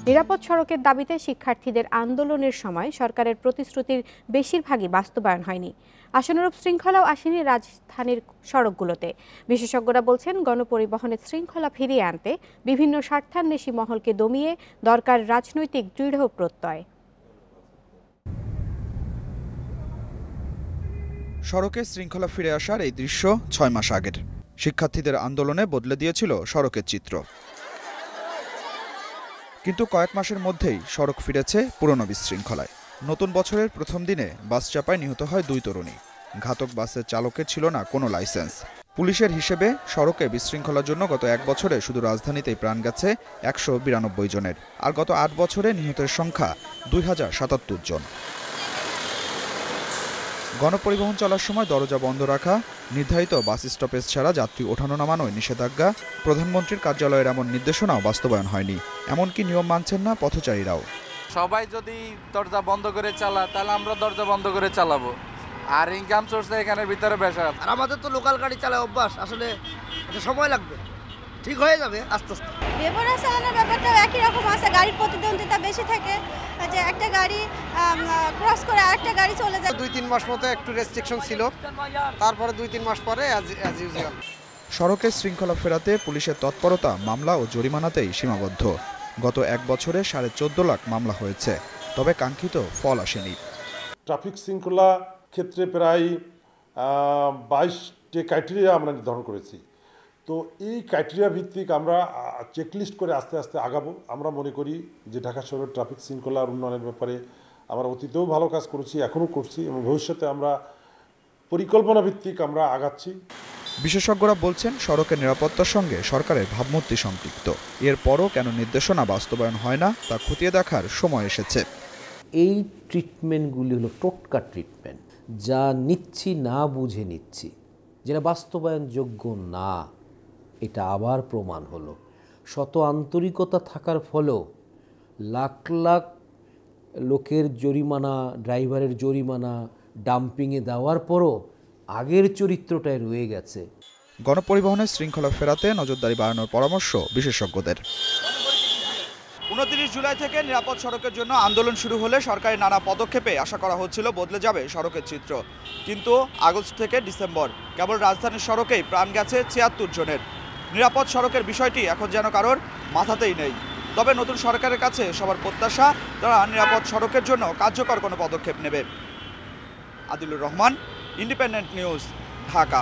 নিরাপদ সড়কের দাবিতে শিক্ষার্থীদের আন্দোলনের সময় সরকারের প্রতিশ্রুতির বেশিরভাগই বাস্তবায়ন হয়নি। আশানুরূপ শৃঙ্খলাও আসেনি রাজধানীর সড়কগুলোতে। বিশেষজ্ঞরা বলছেন, গণপরিবহনের শৃঙ্খলা ফিরিয়ে আনতে বিভিন্ন স্বার্থান্বেষী মহলকে দমিয়ে দরকার রাজনৈতিক দৃঢ় প্রত্যয়। সড়কে শৃঙ্খলা ফিরে আসার এই দৃশ্য ৬ মাস আগের। শিক্ষার্থীদের আন্দোলনে বদলে দিয়েছিল সড়কের চিত্র। কিন্তু কয়েক মাসের মধ্যেই সড়ক ফিরেছে পুরনো বিশৃঙ্খলায়। নতুন বছরের প্রথম দিনে বাস চাপায় নিহত হয় 2 তরুণী। ঘাতক বাসের চালকের ছিল না কোনো লাইসেন্স। পুলিশের হিসেবে সড়কে বিশৃঙ্খলার জন্য গত 1 বছরে শুধু রাজধানীতেই প্রাণ গেছে 192 জনের, আর গত 8 বছরে নিহতের সংখ্যা 2077 জন। গণপরিবহন চলার সময় দরজা বন্ধ রাখা, নির্ধারিত বাস স্টপেজ ছাড়া যাত্রী ওঠানো নামানোয় নিষেধাজ্ঞা, প্রধানমন্ত্রীর কার্যালয়ের এমন নির্দেশনাও বাস্তবায়ন হয়নি। এমনকি নিয়ম মানছেন না পথচারীরাও। সবাই যদি দরজা বন্ধ করে চালায় তাহলে আমরা দরজা বন্ধ করে চালাবো, আর ইনকাম সোর্স এখানের ভিতরে বেশি। আর আমাদের তো লোকাল গাড়ি চালায় অভ্যাস, আসলে এটা সময় লাগবে, ঠিক হয়ে যাবে আস্তে আস্তে। বেপরোয়া চালানোর ব্যাপারটাও একই রকম আছে, গাড়ির প্রতিদ্বন্দ্বিতা বেশি থাকে, যে একটা গাড়ি ক্রস করে আরেকটা গাড়ি চলে যায়। 2-3 মাস মতো একটু রেস্ট্রিকশন ছিল, তারপরে 2-3 মাস পরে অ্যাজ ইউজুয়াল। সড়কে শৃঙ্খলা ফেরাতে পুলিশের তৎপরতা মামলা ও জরিমানাতেই সীমাবদ্ধ। গত 1 বছরে 14.5 লাখ মামলা হয়েছে, তবে কাঙ্ক্ষিত ফল আসেনি। ট্রাফিক শৃঙ্খলা ক্ষেত্রে প্রায় 22টি ক্রাইটেরিয়া আমরা নির্ধারণ করেছি। তো এই ক্রাইটেরিয়া ভিত্তিক আমরা চেকলিস্ট করে আস্তে আস্তে আগাবো। আমরা মনে করি যে ঢাকা শহরের ট্রাফিক শৃঙ্খলার উন্নয়নের ব্যাপারে আমরা অতীতেও ভালো কাজ করেছি, এখনও করছি, এবং ভবিষ্যতে আমরা পরিকল্পনা ভিত্তিক আমরা আগাচ্ছি। বিশেষজ্ঞরা বলছেন, সড়কের নিরাপত্তার সঙ্গে সরকারের ভাবমূর্তি সম্পৃক্ত। এরপরও কেন নির্দেশনা বাস্তবায়ন হয় না তা খতিয়ে দেখার সময় এসেছে। এই ট্রিটমেন্টগুলি হলো টোটকা ট্রিটমেন্ট, যা নিচ্ছি না বুঝে নিচ্ছি, যেটা বাস্তবায়নযোগ্য না। এটা আবার প্রমাণ হলো। শত আন্তরিকতা থাকার ফলেও লাখ লাখ লোকের জরিমানা, ড্রাইভারের জরিমানা ডাম্পিংয়ে দেওয়ার পরও আগের চরিত্রটাই রয়ে গেছে। গণপরিবহনের শৃঙ্খলা ফেরাতে নজরদারি বাড়ানোর পরামর্শ বিশেষজ্ঞদের। 29 জুলাই থেকে নিরাপদ সড়কের জন্য আন্দোলন শুরু হলে সরকারের নানা পদক্ষেপে আশা করা হচ্ছিল বদলে যাবে সড়কের চিত্র। কিন্তু আগস্ট থেকে ডিসেম্বর কেবল রাজধানীর সড়কেই প্রাণ গেছে 76 জনের। নিরাপদ সড়কের বিষয়টি এখন যেন কারোর মাথাতেই নেই। তবে নতুন সরকারের কাছে সবার প্রত্যাশা, তারা নিরাপদ সড়কের জন্য কার্যকর কোনো পদক্ষেপ নেবে। Adilur Rahman, independent news, Dhaka.